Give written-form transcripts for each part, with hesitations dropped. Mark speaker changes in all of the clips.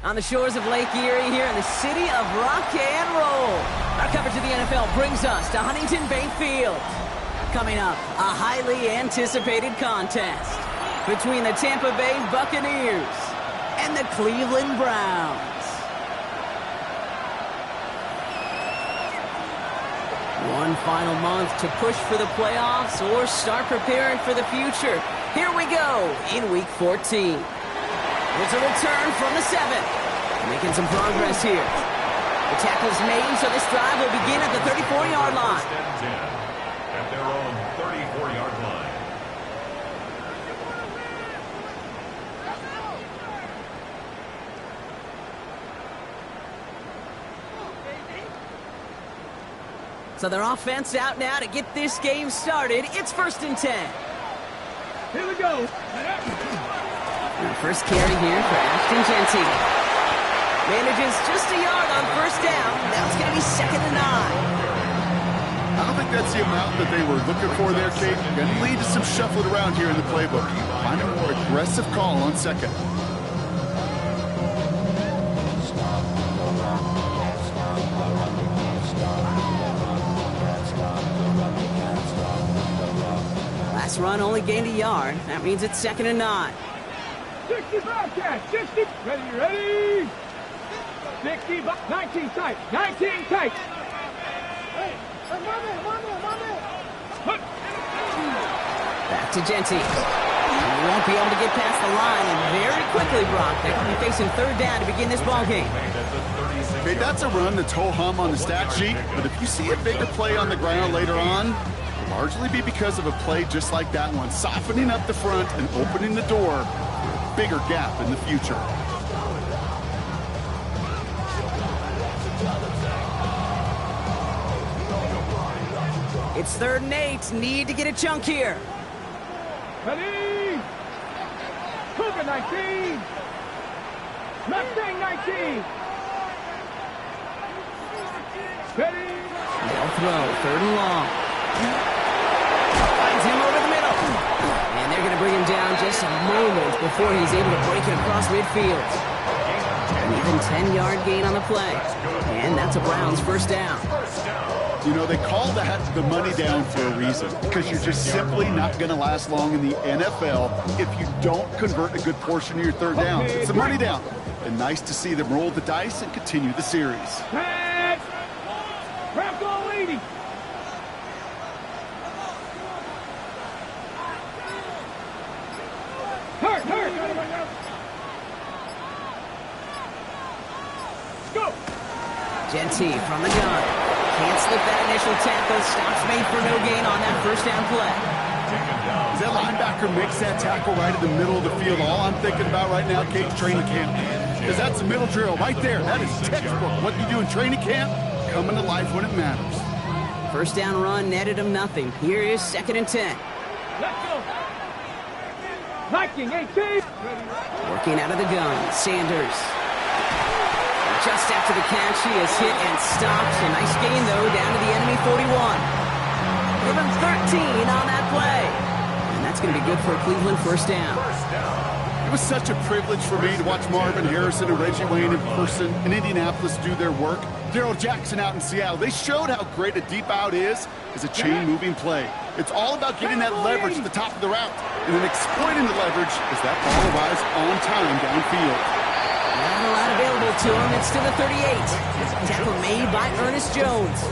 Speaker 1: on the shores of Lake Erie here in the city of rock and roll. Our coverage of the NFL brings us to Huntington Bank Field. Coming up, a highly anticipated contest between the Tampa Bay Buccaneers and the Cleveland Browns. One final month to push for the playoffs or start preparing for the future. Here we go in Week 14. It's a return from the 7. Making some progress here. The tackle's made, so this drive will begin at the 34-yard line.
Speaker 2: At their own 34-yard line.
Speaker 1: So their offense out now to get this game started. It's 1st and 10.
Speaker 3: Here we go.
Speaker 1: And first carry here for Ashton Jeanty. Manages just a yard on 1st down. Now it's going to be 2nd and 9.
Speaker 4: I don't think that's the amount that they were looking for there, Kate. Going to lead to some shuffling around here in the playbook. Find a more aggressive call on 2nd.
Speaker 1: Last run only gained a yard. That means it's 2nd and 9.
Speaker 3: 65 catch, 60. Ready. 60, 19 tight, 19 tight. Hey,
Speaker 1: Back to Jeanty. He won't be able to get past the line, and very quickly, Brock, they're going to be facing 3rd down to begin this ball game.
Speaker 4: Okay, that's a run that's ho-hum on the stat sheet, but if you see a bigger play on the ground later on, it'll largely be because of a play just like that one, softening up the front and opening the door for a bigger gap in the future.
Speaker 1: It's 3rd and 8. Need to get a chunk here.
Speaker 3: Ready. Cougar 19. Mustang 19. Ready.
Speaker 1: They'll throw. 3rd and long. Finds him over the middle. And they're going to bring him down just a moment before he's able to break it across midfield. An even 10-yard gain on the play. And that's a Browns 1st down.
Speaker 4: You know, they call that the money down for a reason, because you're just simply not going to last long in the NFL if you don't convert a good portion of your 3rd downs. It's the money down. And nice to see them roll the dice and continue the series.
Speaker 3: Pass. Bronco 80. Hurt. Go.
Speaker 1: Jeanty from the gun. Can't slip that initial tackle. Stops made for no gain on that 1st down play.
Speaker 4: As that linebacker makes that tackle right in the middle of the field, all I'm thinking about right now, Kate, training camp. Because that's the middle drill right there. That is textbook. What you do in training camp, coming to life when it matters.
Speaker 1: 1st down run netted him nothing. Here is 2nd and 10.
Speaker 3: Let's go. Viking 18.
Speaker 1: Working out of the gun. Sanders. Just after the catch, he is hit and stopped. A nice gain, though, down to the enemy 41. Give him 13 on that play. And that's going to be good for a Cleveland 1st down.
Speaker 4: It was such a privilege for me to watch Marvin Harrison and Reggie Wayne in person in Indianapolis do their work. Daryl Jackson out in Seattle. They showed how great a deep out is as a chain-moving play. It's all about getting that leverage at the top of the route and then exploiting the leverage as that ball arrives on time downfield.
Speaker 1: Not a lot available to him. It's to the 38. Tackle made by Ernest Jones.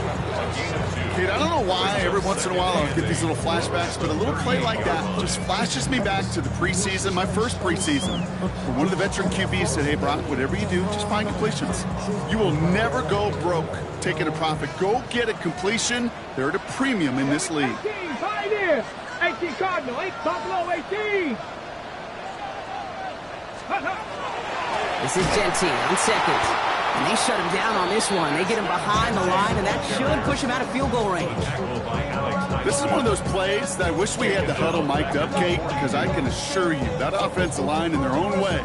Speaker 4: Kid, I don't know why every once in a while I'll get these little flashbacks, but a little play like that just flashes me back to the preseason, my first preseason, where one of the veteran QBs said, hey, Brock, whatever you do, just find completions. You will never go broke taking a profit. Go get a completion. They're at a premium in this league.
Speaker 3: 18, Pioneer. 18, Cardinal. 8, Buffalo, 18.
Speaker 1: This is Jeanty on 2nd. And they shut him down on this one. They get him behind the line, and that should push him out of field goal range.
Speaker 4: This is one of those plays that I wish we had the huddle mic'd up, Kate, because I can assure you that offensive line in their own way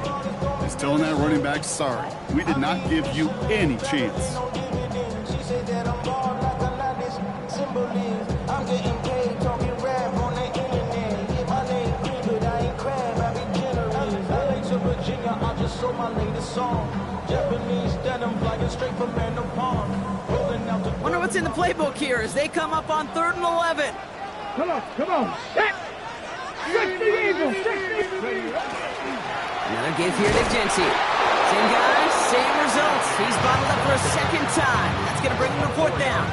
Speaker 4: is telling that running back, sorry, we did not give you any chance.
Speaker 5: So my latest song.
Speaker 1: Wonder what's in the playbook here as they come up on 3rd and 11.
Speaker 3: Come on, come on. Set. 60 Eagles, 60.
Speaker 1: Another give here to Genty. Same guy, same results. He's bottled up for a second time. That's going to bring him to 4th down.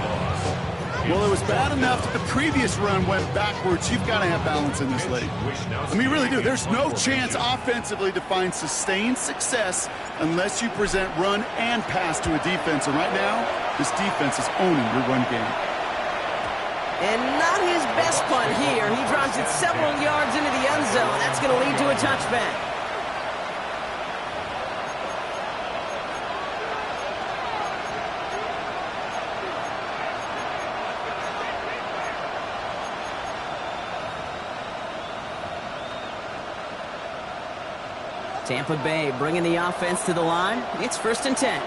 Speaker 4: Well, it was bad enough that the previous run went backwards. You've got to have balance in this league. I mean, you really do. There's no chance offensively to find sustained success unless you present run and pass to a defense. And right now, this defense is owning your run game.
Speaker 1: And not his best punt here. He drives it several yards into the end zone. That's going to lead to a touchback. Tampa Bay bringing the offense to the line. It's 1st and 10.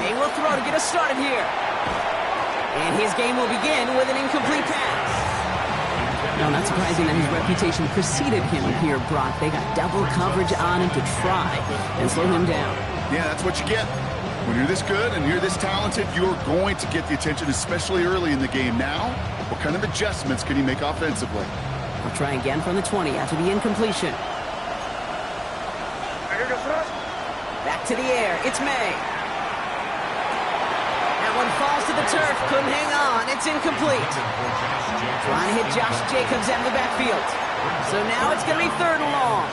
Speaker 1: They will throw to get us started here. And his game will begin with an incomplete pass. No, not surprising that his reputation preceded him here, Brock. They got double coverage on him to try and slow him down.
Speaker 4: Yeah, that's what you get. When you're this good and you're this talented, you're going to get the attention, especially early in the game. Now, what kind of adjustments can you make offensively?
Speaker 1: I'll try again from the 20 after the incompletion. Back to the air. It's May. That one falls to the turf. Couldn't hang on. It's incomplete. Trying to hit Josh Jacobs out of the backfield. So now it's going to be 3rd and long.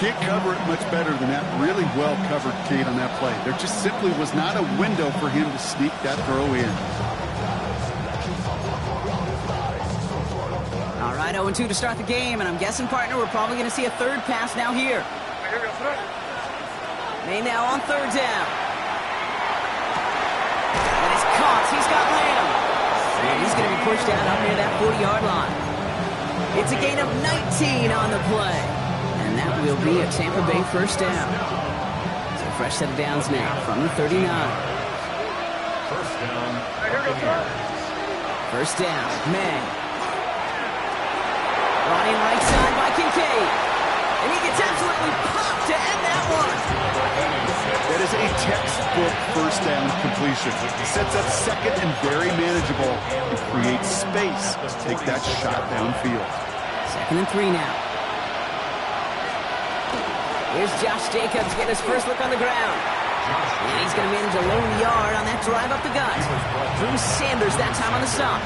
Speaker 4: Can't cover it much better than that. Really well covered, Kate, on that play. There just simply was not a window for him to sneak that throw in.
Speaker 1: All right, 0-2 to start the game, and I'm guessing, partner, we're probably going to see a 3rd pass now here. May now on 3rd down. And it's caught. He's got Lamb. And he's going to be pushed out up near that 40-yard line. It's a gain of 19 on the play. And that will be a Tampa Bay 1st down. So fresh set of downs now from the 39.
Speaker 2: 1st down.
Speaker 1: 1st down, May. Running right side by Kincaid. And he gets absolutely popped to end that one.
Speaker 4: That is a textbook 1st down completion. Sets up 2nd and very manageable. It creates space to take that shot downfield.
Speaker 1: 2nd and 3 now. Here's Josh Jacobs getting his first look on the ground. And he's going to manage a lone yard on that drive up the gut. Bruce Sanders that time on the stop.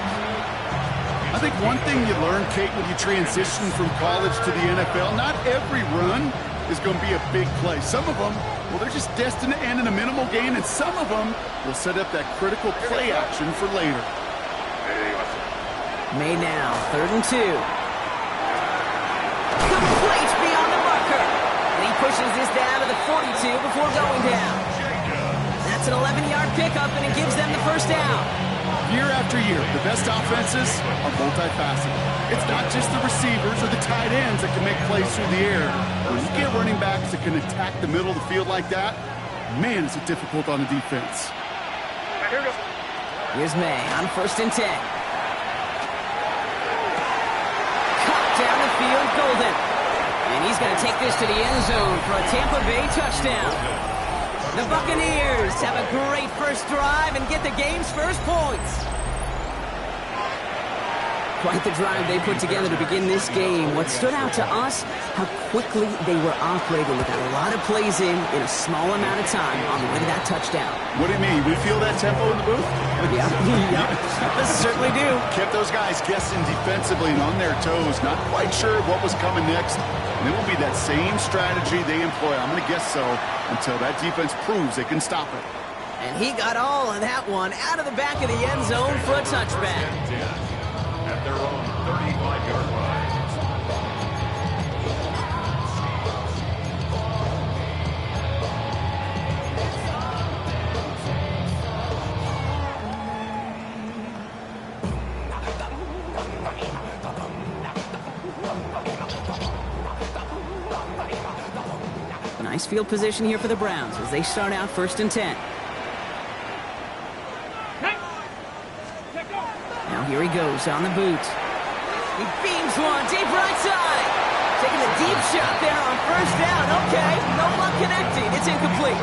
Speaker 4: I think one thing you learn, Kate, when you transition from college to the NFL, not every run is going to be a big play. Some of them, well, they're just destined to end in a minimal gain, and some of them will set up that critical play action for later.
Speaker 1: May now, 3rd and 2. Complete beyond the marker. And he pushes this down to the 42 before going down. That's an 11-yard pickup, and it gives them the 1st down.
Speaker 4: Year after year, the best offenses are multifaceted. It's not just the receivers or the tight ends that can make plays through the air. When you get running backs that can attack the middle of the field like that, man, is it difficult on the defense.
Speaker 1: Here's May on 1st and 10. Caught down the field, Golden. And he's going to take this to the end zone for a Tampa Bay touchdown. The Buccaneers have a great first drive and get the game's first points. Quite the drive they put together to begin this game. What stood out to us, how quickly they were operating. They got a lot of plays in a small amount of time on the way to that touchdown.
Speaker 4: What do you mean? We feel that tempo in the booth?
Speaker 1: Yeah, certainly do.
Speaker 4: Kept those guys guessing defensively and on their toes, not quite sure what was coming next. And it will be that same strategy they employ, I'm going to guess so, until that defense proves they can stop it.
Speaker 1: And he got all of that one out of the back of the end zone for a touchback.
Speaker 2: At their own 35-yard line.
Speaker 1: Nice field position here for the Browns as they start out 1st and 10. Now here he goes on the boot. He beams one deep right side. taking a deep shot there on first down. Okay, no luck connecting. It's incomplete.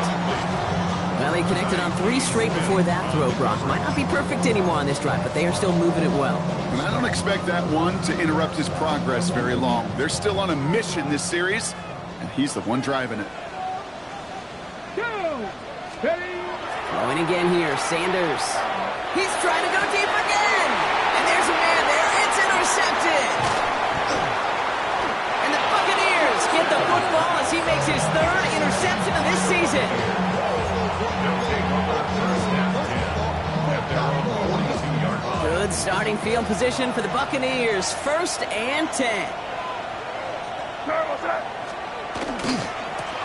Speaker 1: Well, they connected on 3 straight before that throw, Brock. Might not be perfect anymore on this drive, but they are still moving it well.
Speaker 4: And I don't expect that one to interrupt his progress very long. They're still on a mission this series, and he's the one driving it.
Speaker 1: Throwing again here, Sanders. He's trying to go deep again. And there's a man there. It's intercepted. And the Buccaneers get the football as he makes his 3rd interception of this season. Good starting field position for the Buccaneers. 1st and 10.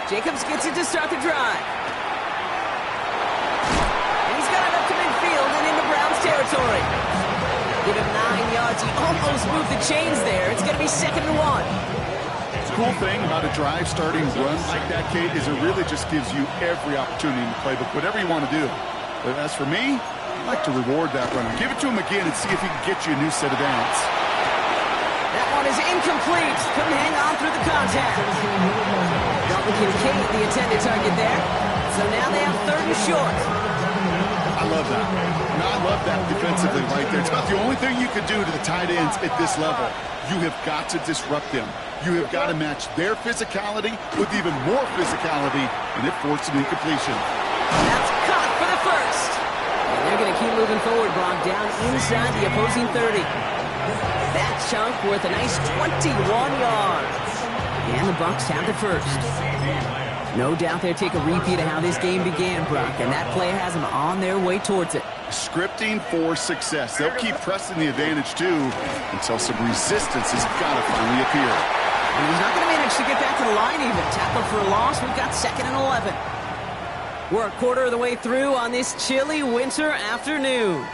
Speaker 1: Jacobs gets it to start the drive. And he's got it up to midfield and into Browns territory. Give him 9 yards. He almost moved the chains there. It's going to be 2nd and 1.
Speaker 4: The cool thing about a drive starting run like that, Kate, is it really just gives you every opportunity in the playbook, whatever you want to do. But as for me, I'd like to reward that runner. Give it to him again and see if he can get you a new set of downs.
Speaker 1: That one is incomplete. Couldn't hang on through the contact. Dalton Kincaid, the intended target there. So now they have 3rd and short.
Speaker 4: I love that. Now, I love that defensively right there. It's about the only thing you could do to the tight ends at this level. You have got to disrupt them. You have got to match their physicality with even more physicality, and it forced an incompletion.
Speaker 1: That's caught for the 1st. And they're going to keep moving forward, Brock, down inside the opposing 30. That chunk worth a nice 21 yards. And the Bucs have the 1st. No doubt they'll take a repeat of how this game began, Brock, and that play has them on their way towards it.
Speaker 4: Scripting for success. They'll keep pressing the advantage, too, until some resistance has got to finally appear.
Speaker 1: And he's not going to manage to get back to the line even. Tackled for a loss. We've got 2nd and 11. We're a quarter of the way through on this chilly winter afternoon.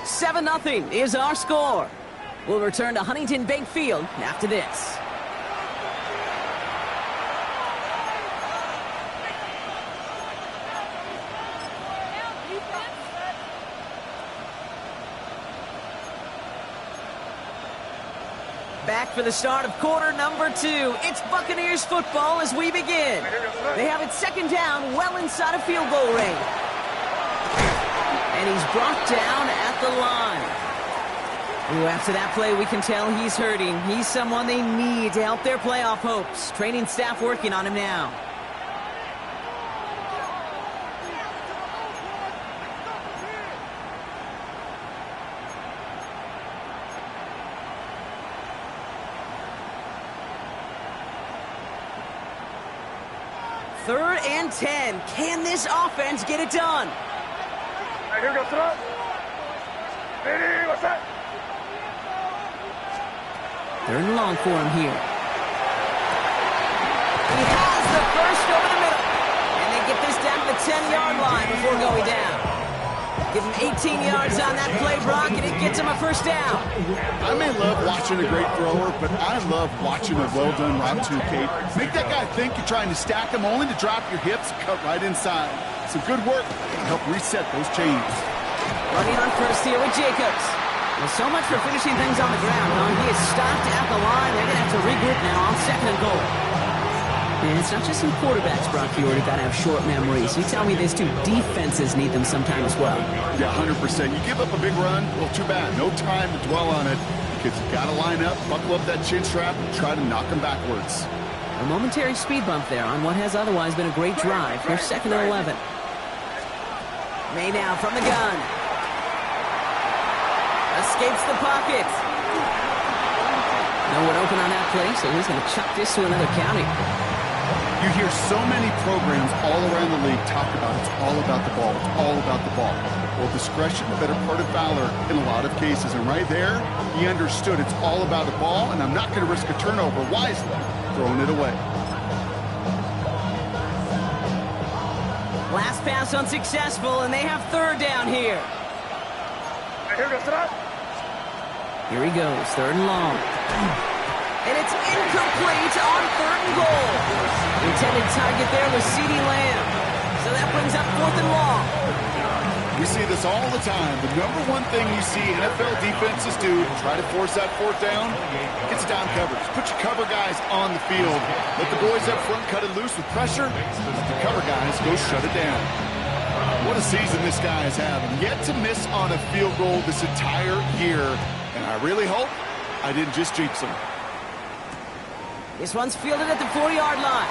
Speaker 1: 7-0 is our score. We'll return to Huntington Bank Field after this. Back for the start of quarter number 2. It's Buccaneers football as we begin. They have it 2nd down, well inside of field goal range. And he's brought down at the line. Ooh, after that play, we can tell he's hurting. He's someone they need to help their playoff hopes. Training staff working on him now. Third and 10. Can this offense get it done?
Speaker 3: Here goes it up. Ready, what's that?
Speaker 1: 3rd and long for him here. He has the 1st over the middle. And they get this down to the 10-yard line before going down. Give him 18 yards on that play, Brock, and it gets him a 1st down.
Speaker 4: I may love watching a great thrower, but I love watching a well-done route too, Kate. Make that guy think you're trying to stack him only to drop your hips and cut right inside. Some good work to help reset those chains.
Speaker 1: Running on 1st here with Jacobs. Well, so much for finishing things on the ground, huh? He is stopped at the line. They're going to have to regroup now on 2nd and goal. And it's not just some quarterbacks, Brock, you already got to have short memories. You tell me this too. Defenses need them sometime as well.
Speaker 4: Yeah, 100%. You give up a big run, well, too bad. No time to dwell on it because you got to line up, buckle up that chin strap, and try to knock them backwards.
Speaker 1: A momentary speed bump there on what has otherwise been a great drive. Here's 2nd and 11. May now from the gun. Escapes the pocket. No one open on that play, so he's going to chuck this to another county.
Speaker 4: You hear so many programs all around the league talk about it's all about the ball, it's all about the ball. Well, discretion, the better part of valor in a lot of cases. And right there, he understood it's all about the ball, and I'm not going to risk a turnover wisely, throwing it away.
Speaker 1: Last pass unsuccessful, and they have 3rd down here. Here he goes, 3rd and long. And it's incomplete on 3rd and goal. The intended target there was CeeDee Lamb. So that brings up 4th and long.
Speaker 4: We see this all the time. The number one thing you see NFL defenses do to try to force that fourth down, it's down coverage. Put your cover guys on the field. Let the boys up front cut it loose with pressure. The cover guys go shut it down. What a season this guy is having. Yet to miss on a field goal this entire year. And I really hope I didn't just jinx him.
Speaker 1: This one's fielded at the 4-yard line.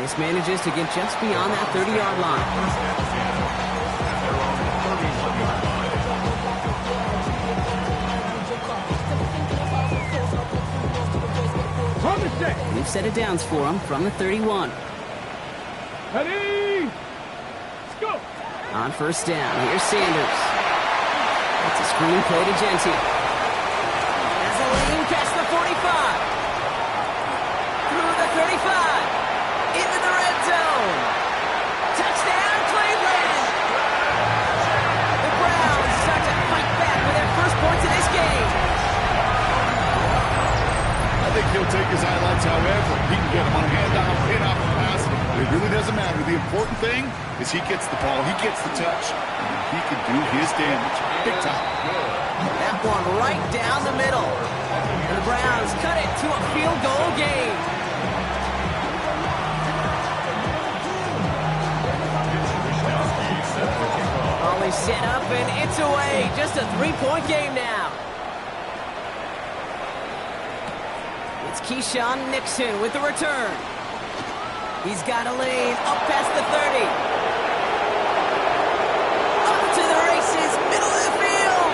Speaker 1: This manages to get just beyond that 30-yard line. We've set it downs for him from the 31.
Speaker 3: Ready? Let's go.
Speaker 1: On first down, here's Sanders. That's a screen play to Genty. Has a lane past the 45. Through the 35. Into the red zone. Touchdown, Cleveland. The Browns start to fight back with their first points of this game.
Speaker 4: I think he'll take his highlights however. He can get them on a handoff, pin-off, and pass. It really doesn't matter. The important thing is he gets the ball, he gets the touch, and he can do his damage. Big time.
Speaker 1: That one right down the middle. And the Browns cut it to a field goal game. Ball is set up and it's away. Just a 3-point game now. It's Keyshawn Nixon with the return. He's got a lane up past the 30. Up to the races, middle of the field.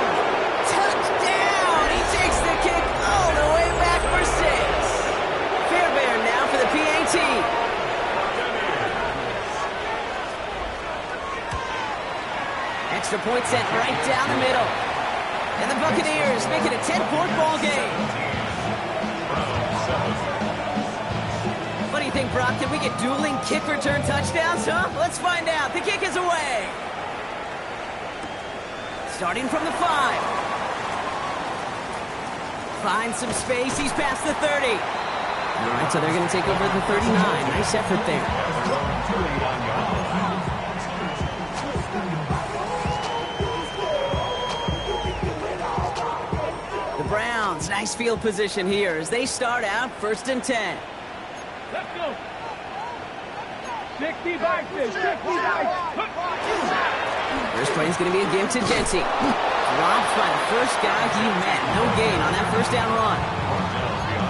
Speaker 1: Touchdown! He takes the kick all the way back for 6. Fairbairn now for the PAT. Extra point set right down the middle. And the Buccaneers make it a 10-point ball game. What do you think, Brock? Did we get dueling kick return touchdowns, huh? Let's find out. The kick is away. Starting from the 5. Finds some space. He's past the 30. All right, so they're going to take over the 39. Nice effort there. The Browns, nice field position here as they start out 1st and 10.
Speaker 3: Let's go. 60 by 6. 60 by 6.
Speaker 1: First play is going to be a give to Genty. Dropped by the first guy he met. No gain on that first down run.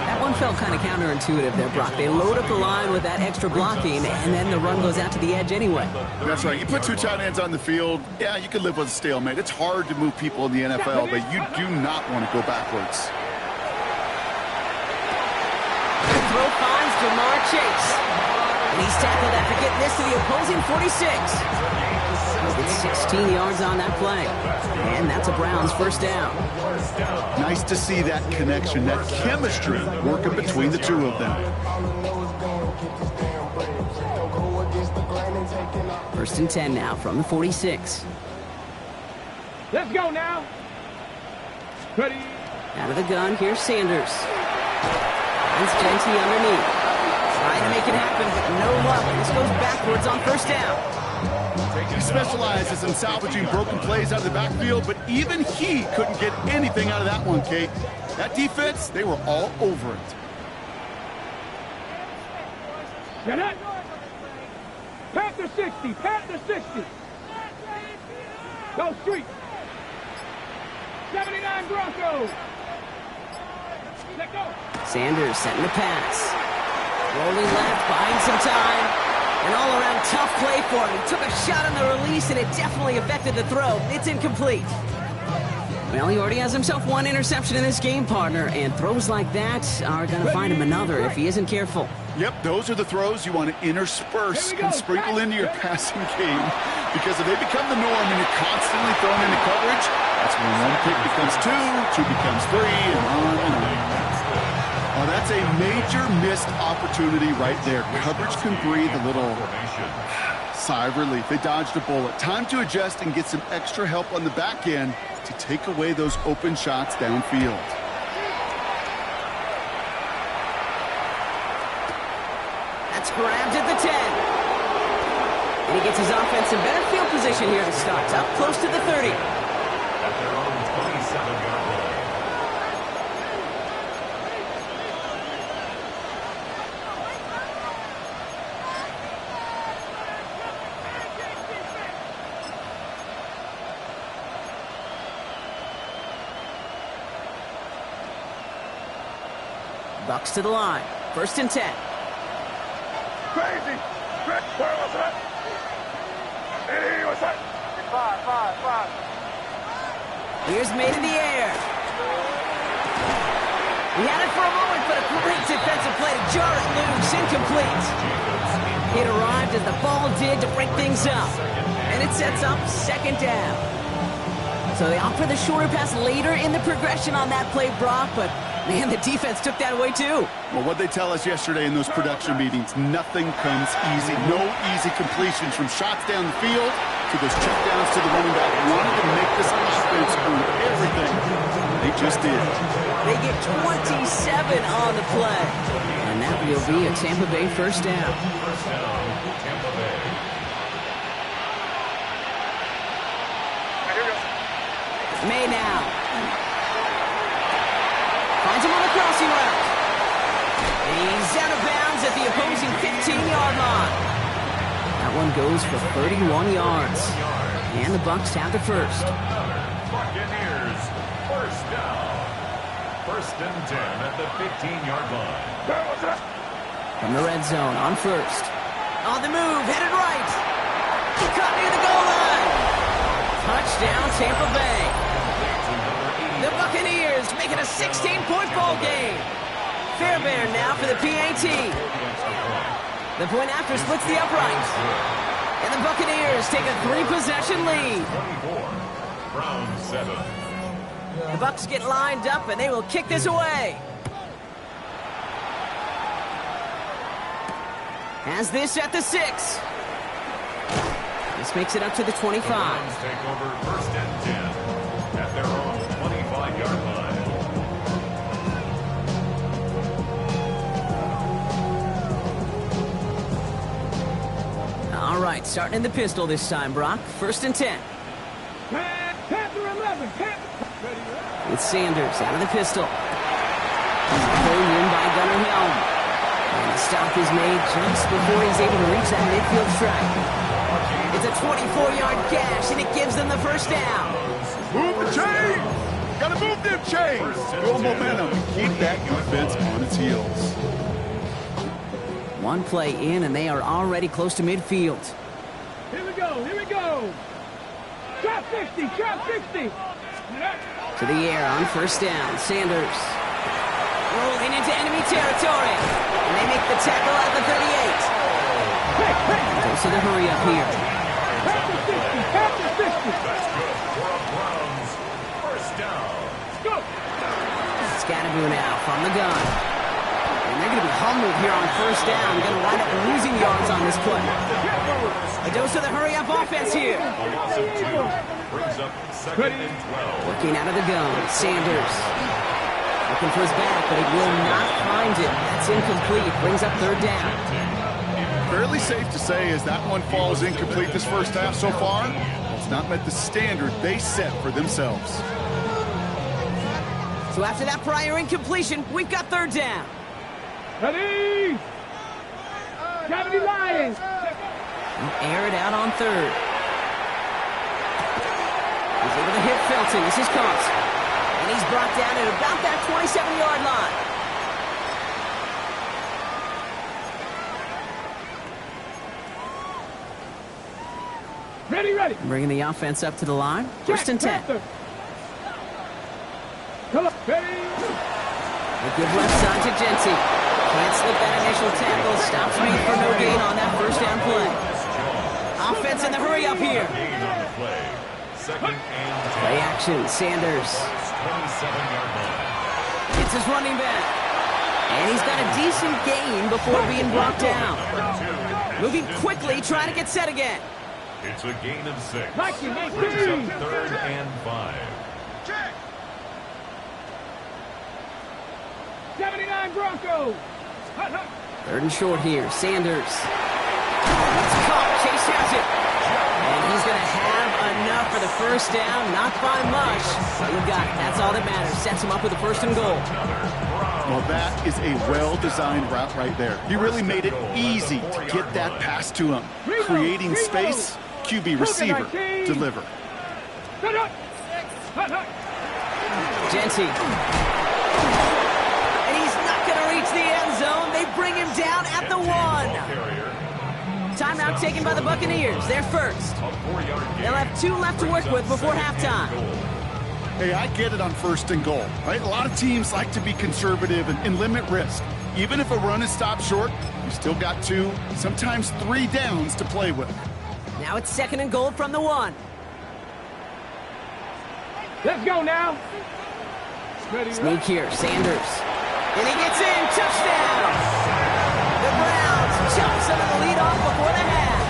Speaker 1: That one felt kind of counterintuitive there, Brock. They load up the line with that extra blocking, and then the run goes out to the edge anyway.
Speaker 4: That's right. You put 2 tight ends on the field, yeah, you can live with a stalemate. It's hard to move people in the NFL, but you do not want to go backwards.
Speaker 1: The throw finds Jamar Chase. And he's tackled after getting this to the opposing 46. It's 16 yards on that play. And that's a Browns first down.
Speaker 4: Nice to see that connection, that chemistry working between the two of them.
Speaker 1: 1st and 10 now from the 46.
Speaker 3: Let's go now. Ready?
Speaker 1: Out of the gun, here's Sanders. Finds Genty underneath. Trying to make it happen, but no luck. This goes backwards on first down.
Speaker 4: He specializes in salvaging broken plays out of the backfield, but even he couldn't get anything out of that one, Kate. That defense, they were all over it.
Speaker 3: Get it. Panther 60. Panther 60. Go street. 79 Broncos. Let go.
Speaker 1: Sanders setting the pass. Rolling left, buying some time. An all-around tough play for him. He took a shot on the release, and it definitely affected the throw. It's incomplete. Well, he already has himself one interception in this game, partner, and throws like that are going to find him another if he isn't careful.
Speaker 4: Yep, those are the throws you want to intersperse and sprinkle into your passing game, because if they become the norm and you're constantly thrown into coverage, that's when one pick becomes 2, 2 becomes 3, and on and on. Oh, that's a major missed opportunity right there. Coverage can breathe a little sigh of relief. They dodged a bullet. Time to adjust and get some extra help on the back end to take away those open shots downfield. That's
Speaker 1: grabbed at the 10. And he gets his offense in better field position here to start. Up close to the 30.
Speaker 2: At their own 27-yard line.
Speaker 1: Bucks to the line. 1st and 10.
Speaker 3: Crazy. Where was that? Hey, what's that? 5.
Speaker 1: Here's made in the air. He had it for a moment, but a great defensive play to jar it loose. Incomplete. It arrived as the ball did to break things up. And it sets up 2nd down. So they opt for the shorter pass later in the progression on that play, Brock, but man, the defense took that away too.
Speaker 4: Well, what they tell us yesterday in those production meetings, nothing comes easy. No easy completions from shots down the field to those checkdowns to the running back. Wanted to make this offense earn everything. They just did.
Speaker 1: They get 27 on the play. And that will be a Tampa Bay 1st down.
Speaker 2: First down, Tampa Bay.
Speaker 1: May now. Finds him on the crossing route. He's out of bounds at the opposing 15-yard line. That one goes for 31 yards. And the Bucks have the first.
Speaker 2: Buccaneers, 1st down. 1st and 10 at the 15-yard line.
Speaker 1: From the red zone on 1st. On the move, headed right. Caught near the goal line. Touchdown, Tampa Bay. The Buccaneers make it a 16-point ball game. Fairbairn now for the PAT. The point after splits the upright. And the Buccaneers take a 3-possession lead.
Speaker 2: 24, Browns 7.
Speaker 1: The Bucs get lined up, and they will kick this away. Has this at the 6. This makes it up to the 25.
Speaker 2: The Browns take over 1st and 10 at their own 25-yard line.
Speaker 1: All right, starting in the pistol this time, Brock. 1st and 10.
Speaker 3: Panther 11.
Speaker 1: With Sanders out of the pistol. He's pulled in by Gunnar Helm. And the stop is made just before he's able to reach that midfield strike. It's a 24-yard gash, and it gives them the 1st down.
Speaker 4: Move the chain! Gotta move them chains! Build momentum. Keep that defense on its heels.
Speaker 1: One play in, and they are already close to midfield.
Speaker 3: Here we go. Drop 60.
Speaker 1: To the air on 1st down. Sanders rolling into enemy territory. And they make the tackle at the 38. Goes to the hurry up here.
Speaker 3: Panther 50.
Speaker 2: That's good for a Browns 1st down.
Speaker 3: Go.
Speaker 1: Scatterboo now from the gun. And they're going to be humbled here on 1st down. Going to wind up losing yards on this play. A dose of the hurry-up offense here.
Speaker 2: A loss of 2 brings up 2nd and 12.
Speaker 1: Working out of the gun. Sanders looking for his back, but he will not find it. That's incomplete. Brings up 3rd down.
Speaker 4: Fairly safe to say as that one falls incomplete this 1st half so far, it's not met the standard they set for themselves.
Speaker 1: So after that prior incompletion, we've got 3rd down.
Speaker 3: Ready. Gravity Lions.
Speaker 1: Air it out on 3rd. He's able to hit Felton. This is caught. And he's brought down at about that 27-yard line.
Speaker 3: Ready.
Speaker 1: Bringing the offense up to the line. 1st and 10.
Speaker 3: Come on. Ready.
Speaker 1: A good left side to Genty. Can't slip that initial tackle. Stops made for no gain on that 1st down play. Offense in the hurry up here.
Speaker 2: Gain on the play. 2nd and 10.
Speaker 1: Play action. Sanders.
Speaker 2: 27-yard line.
Speaker 1: It's his running back. And he's got a decent gain before being brought down. Moving quickly, trying to get set again.
Speaker 2: It's a gain of 6.
Speaker 3: Mikey,
Speaker 2: Brings up 3rd and 5.
Speaker 3: 79 Broncos.
Speaker 1: 3rd and short here. Sanders. It's caught. Chase Mahomes has it. And he's going to have enough for the first down. Not by much. But he got it. That's all that matters. Sets him up with a first and goal.
Speaker 4: Well, that is a well-designed route right there. He really made it easy to get that pass to him. Creating space, QB receiver, deliver.
Speaker 1: Genty. And he's not going to reach the end zone. They bring him down at the 1. Timeout taken by the Buccaneers. They're first. They'll have 2 left to work with before halftime.
Speaker 4: Hey, I get it on first and goal, right? A lot of teams like to be conservative and limit risk. Even if a run is stopped short, you still got 2, sometimes 3 downs to play with.
Speaker 1: Now it's second and goal from the 1.
Speaker 3: Let's go now.
Speaker 1: Sneak here, Sanders. And he gets in, touchdown! The Browns jump some of the lead off before the half.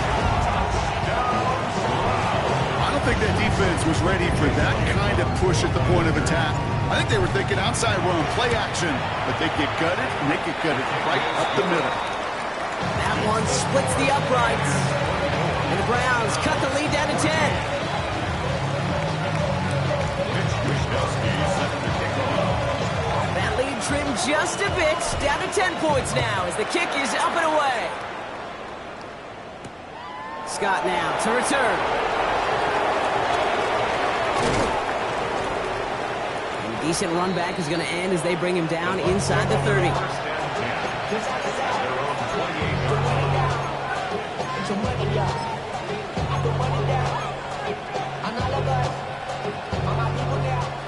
Speaker 4: I don't think that defense was ready for that kind of push at the point of attack. I think they were thinking outside run, play action, but they get gutted, and they get gutted right up the middle.
Speaker 1: That one splits the uprights. And the Browns cut the lead down to 10. That lead trimmed just a bit, down to 10 points now as the kick is up and away. Scott now to return. And a decent run back is going to end as they bring him down inside the 30.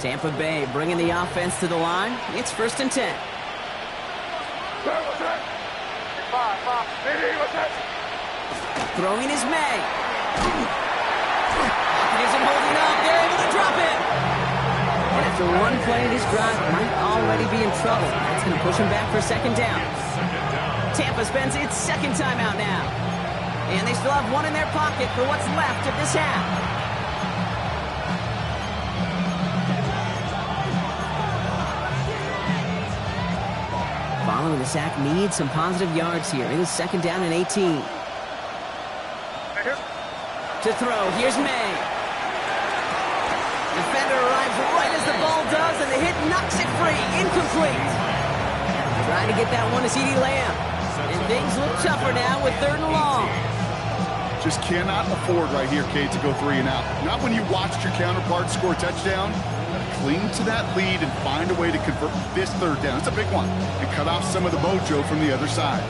Speaker 1: Tampa Bay bringing the offense to the line. It's first and 10. Throwing is May. Isn't holding up. They're able to drop it. And after one play, this drive might already be in trouble. That's going to push him back for second down. Tampa spends its second timeout now. And they still have one in their pocket for what's left of this half. Following the sack needs some positive yards here. It is second down and 18. To throw, here's May. Defender arrives right as the ball does, and the hit knocks it free. Incomplete. Trying to get that one to CeeDee Lamb. And things look tougher now with third and long.
Speaker 4: Just cannot afford right here, Kate, to go 3 and out. Not when you watched your counterpart score a touchdown. Cling to that lead and find a way to convert this third down. It's a big one. And cut off some of the mojo from the other side.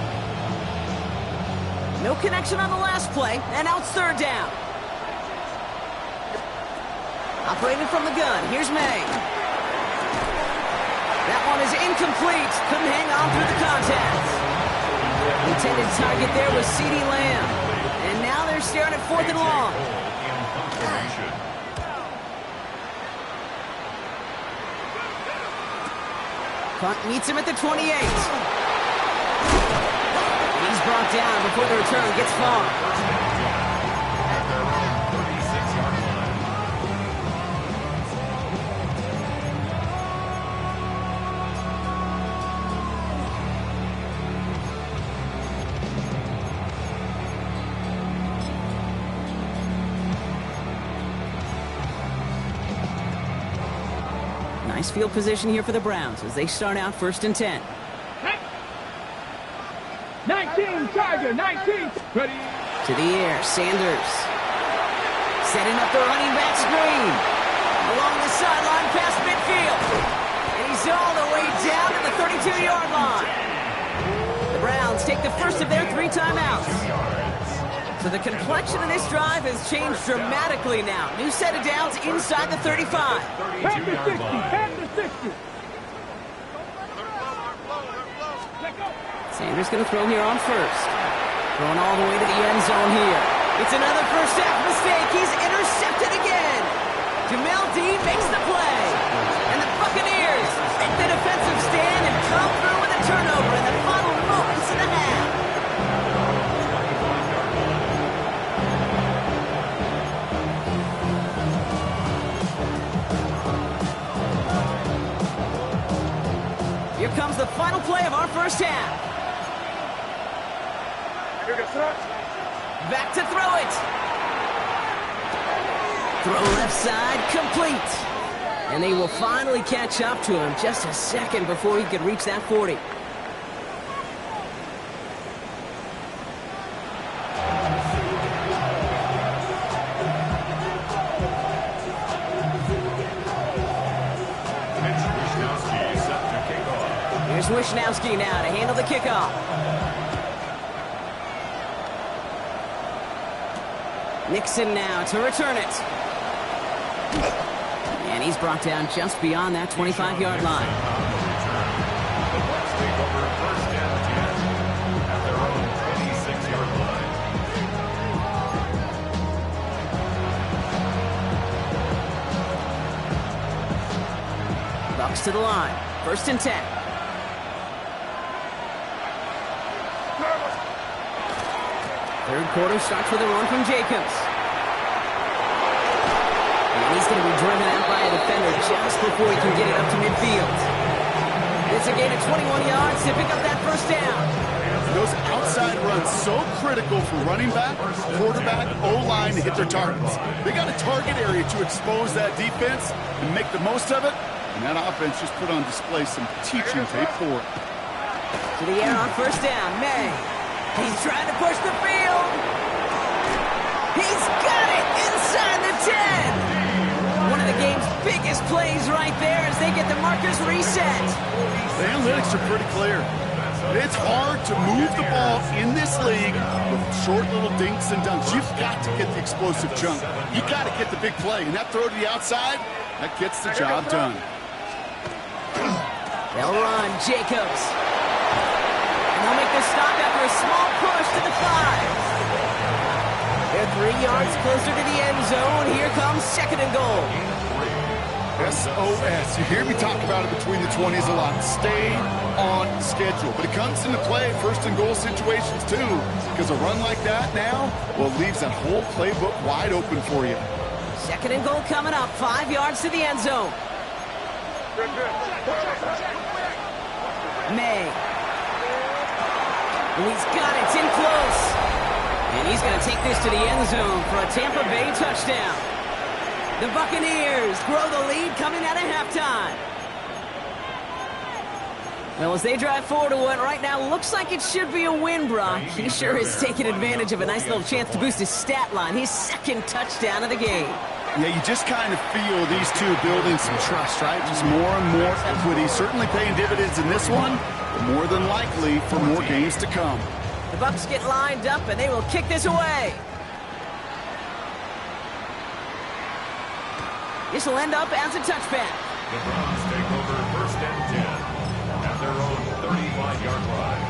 Speaker 1: No connection on the last play, and now it's third down. Operating from the gun, here's May. That one is incomplete. Couldn't hang on through the contact. The intended target there was CeeDee Lamb. And now they're staring at fourth and long. Punt meets him at the 28. He's brought down before the return gets far.
Speaker 2: At their own 36-yard line.
Speaker 1: Nice field position here for the Browns as they start out first and 10.
Speaker 3: 19, Tiger, 19. Ready.
Speaker 1: To the air, Sanders. Setting up the running back screen. Along the sideline past midfield. And he's all the way down to the 32-yard line. The Browns take the first of their 3 timeouts. So the complexion of this drive has changed dramatically now. New set of downs inside the 35.
Speaker 3: Pass to 60, pass to 60.
Speaker 1: Sanders going to throw here on first. Throwing all the way to the end zone here. It's another first half mistake. He's intercepted again. Jamel Dean makes the play. And the Buccaneers make the defensive stand and come through with a turnover in the final moments of the half. Here comes the final play of our first half. Back to throw it. Throw left side, complete. And they will finally catch up to him just a second before he could reach that 40. Here's Wisnowski now to handle the kickoff. Nixon now to return it. And he's brought down just beyond that 25-yard line.
Speaker 2: The Bucs take over first and 10 at their own 26-yard line.
Speaker 1: Bucs to the line. First and 10. Third quarter starts with a run from Jacobs. And he's going to be driven out by a defender just before he can get it up to midfield. It's a gain of 21 yards to pick up that first down.
Speaker 4: Those outside runs so critical for running back, quarterback, O-line to hit their targets. They got a target area to expose that defense and make the most of it. And that offense just put on display some teaching tape for it.
Speaker 1: To the air on first down, May. He's trying to push the field. He's got it inside the 10. One of the game's biggest plays right there as they get the markers reset.
Speaker 4: The analytics are pretty clear. It's hard to move the ball in this league with short little dinks and dunks. You've got to get the explosive chunk. You got to get the big play. And that throw to the outside, that gets the job done.
Speaker 1: They'll run, Jacobs. And they'll make the stop after a small push to the 5. They're 3 yards closer to the end zone. Here comes second and goal.
Speaker 4: SOS. You hear me talk about it between the 20s a lot. Stay on schedule. But it comes into play first and goal situations too. Because a run like that now, well, leaves that whole playbook wide open for you.
Speaker 1: Second and goal coming up. 5 yards to the end zone. May. And he's got it. It's in close. And he's going to take this to the end zone for a Tampa Bay touchdown. The Buccaneers grow the lead coming out of halftime. Well, as they drive forward to what right now looks like it should be a win, Brock. He sure is taking advantage of a nice little chance to boost his stat line. His second touchdown of the game.
Speaker 4: Yeah, you just kind of feel these two building some trust, right? Just more and more equity. Certainly paying dividends in this one, but more than likely for more games to come.
Speaker 1: The Bucs get lined up, and they will kick this away. This will end up as a touchback.
Speaker 2: The Browns take over first and 10 at their own 35-yard line.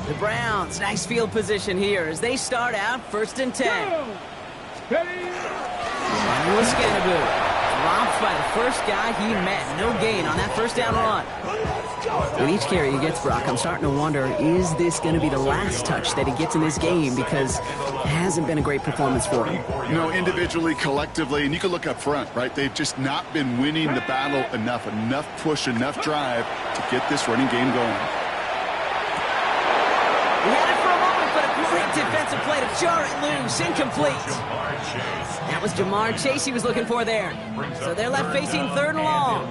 Speaker 1: The Browns, nice field position here as they start out first and 10. And Scannaboo dropped by the first guy he met. No gain on that first down run. With each carry he gets, Brock, I'm starting to wonder, is this going to be the last touch that he gets in this game? Because it hasn't been a great performance for him.
Speaker 4: You know, individually, collectively, and you can look up front, right? They've just not been winning the battle enough push, enough drive to get this running game going.
Speaker 1: He had it for a moment, but a great defensive play to jar it loose. Incomplete. That was Jamar Chase he was looking for there. So they're left facing third and long.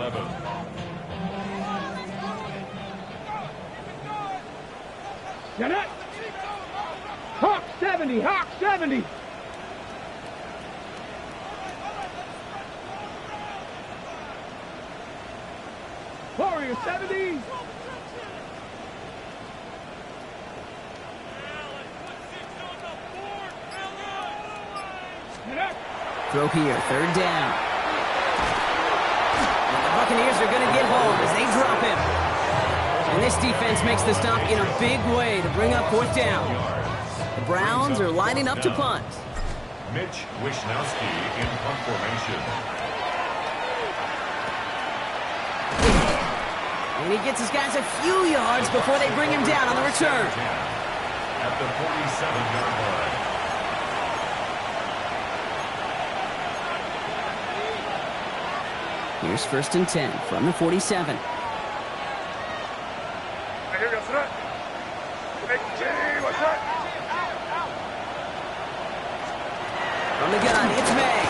Speaker 3: Get it! Hawk 70! Hawk 70! Warrior 70!
Speaker 1: Throw here, third down. And the Buccaneers are going to get home as they drop him. And this defense makes the stop in a big way to bring up fourth down. The Browns are lining up to punt.
Speaker 2: Mitch Wisnowski in punt formation.
Speaker 1: And he gets his guys a few yards before they bring him down on the return.
Speaker 2: At the 47-yard line.
Speaker 1: Here's 1st and 10 from the 47.
Speaker 3: Right here, go through. Hey, Jimmy, what's that?
Speaker 1: From the gun, it's May.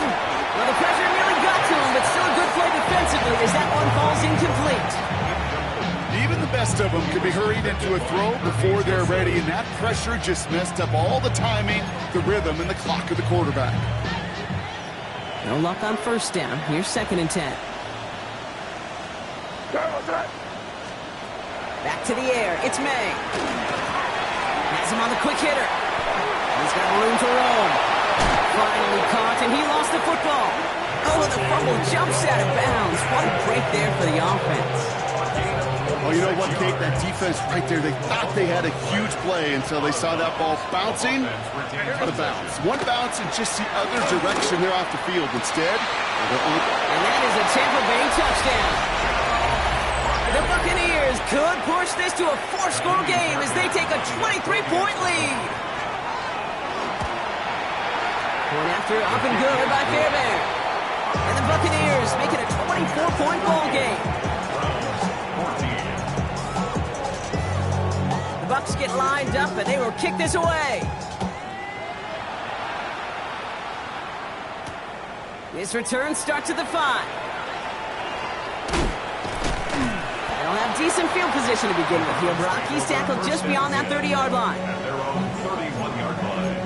Speaker 1: Well, the pressure nearly got to him, but still a good play defensively as that one falls incomplete.
Speaker 4: Even the best of them could be hurried into a throw before they're ready, and that pressure just messed up all the timing, the rhythm, and the clock of the quarterback.
Speaker 1: No luck on 1st down. Here's 2nd and 10. Back to the air. It's May. Has him on the quick hitter. He's got room to roam. Finally caught, and he lost the football. Oh, the fumble jumps out of bounds. What a break there for the offense.
Speaker 4: Oh, you know what, Kate? That defense right there, they thought they had a huge play until they saw that ball bouncing out of bounds. One bounce in just the other direction there off the field. Instead,
Speaker 1: and that is a Tampa Bay touchdown. The Buccaneers could push this to a 4-score game as they take a 23-point lead. Point after up and good by Fairbairn. And the Buccaneers make it a 24-point ball game. The Bucs get lined up and they will kick this away. This return starts at the 5. They'll have decent field position to begin with here, Brock. He's tackled just beyond that 30-yard line.
Speaker 2: At their own 31-yard line.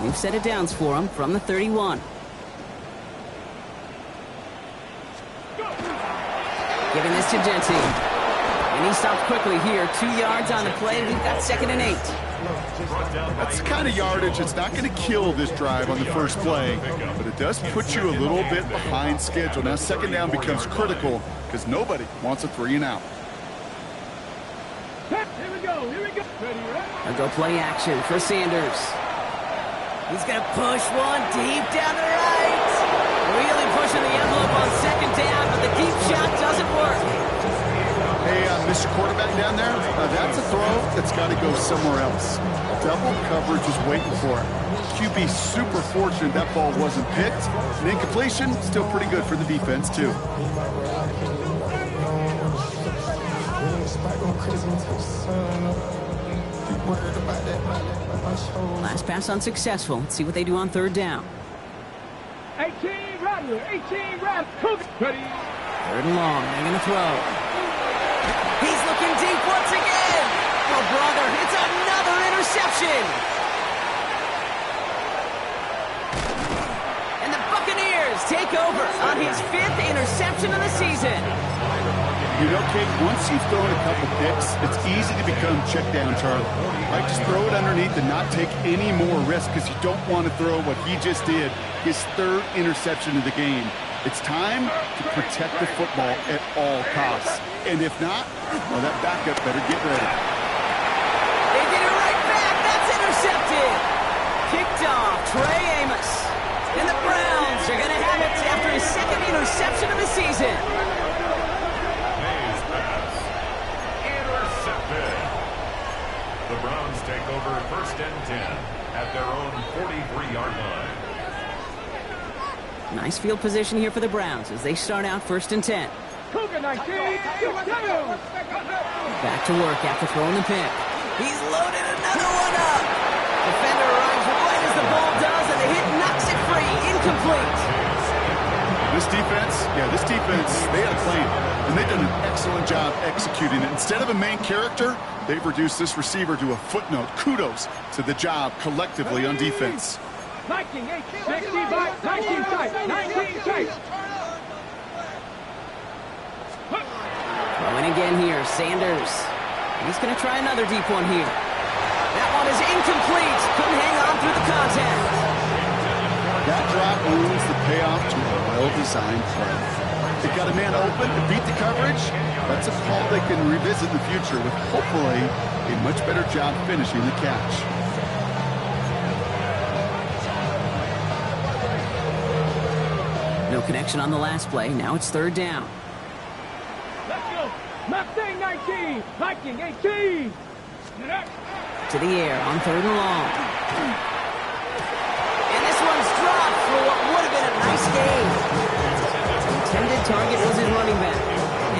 Speaker 1: We've set it downs for him from the 31. Giving this to Genty. And he stops quickly here. 2 yards on the play. We've got 2nd and 8.
Speaker 4: that's the kind of yardage that's not going to kill this drive on the first play, but it does put you a little bit behind schedule. Now 2nd down becomes critical because nobody wants a 3 and out.
Speaker 3: Here we go.
Speaker 1: A go play action for Sanders. He's going to push one deep down the right. Really pushing the envelope on 2nd down, but the deep shot doesn't work.
Speaker 4: Hey, Mr. Quarterback down there, that's a throw that's got to go somewhere else. Double coverage is waiting for it. QB super fortunate that ball wasn't picked. And incompletion, still pretty good for the defense, too.
Speaker 1: Last pass unsuccessful. Let's see what they do on 3rd down.
Speaker 3: 18 Rattler, 18 Rattler.
Speaker 1: 3rd and long. They're going to throw. He's looking deep once again. Oh, brother, it's another interception. And the Buccaneers take over on his 5th interception of the season.
Speaker 4: You know, Kate, once you've thrown a couple picks, it's easy to become check down Charlie. Like, just throw it underneath and not take any more risk because you don't want to throw what he just did, his 3rd interception of the game. It's time to protect the football at all costs. And if not, well, that backup better get ready.
Speaker 1: They get it right back. That's intercepted. Kicked off, Trey Amos. And the Browns are going to have it after his 2nd interception of the season.
Speaker 2: May's pass. Intercepted. The Browns take over 1st and 10 at their own 43-yard line.
Speaker 1: Nice field position here for the Browns as they start out 1st and 10. Back to work after throwing the pick. He's loaded another one up. Defender arrives right as the ball does, and the hit knocks it free. Incomplete.
Speaker 4: This defense, they had a plan, and they've done an excellent job executing it. Instead of a main character, they've reduced this receiver to a footnote. Kudos to the job collectively on defense.
Speaker 3: 19 tight.
Speaker 1: Throwing again here, Sanders. He's going to try another deep one here. That one is incomplete. Couldn't hang on through the contact.
Speaker 4: That drop ruins the payoff to a well-designed play. They got a man open to beat the coverage. That's a call they can revisit in the future with hopefully a much better job finishing the catch. No connection on the last play. Now it's 3rd down.
Speaker 5: Mustang 19, Viking 18.
Speaker 1: To the air on 3rd and long. And this one's dropped for what would have been a nice gain. Intended target was his running back.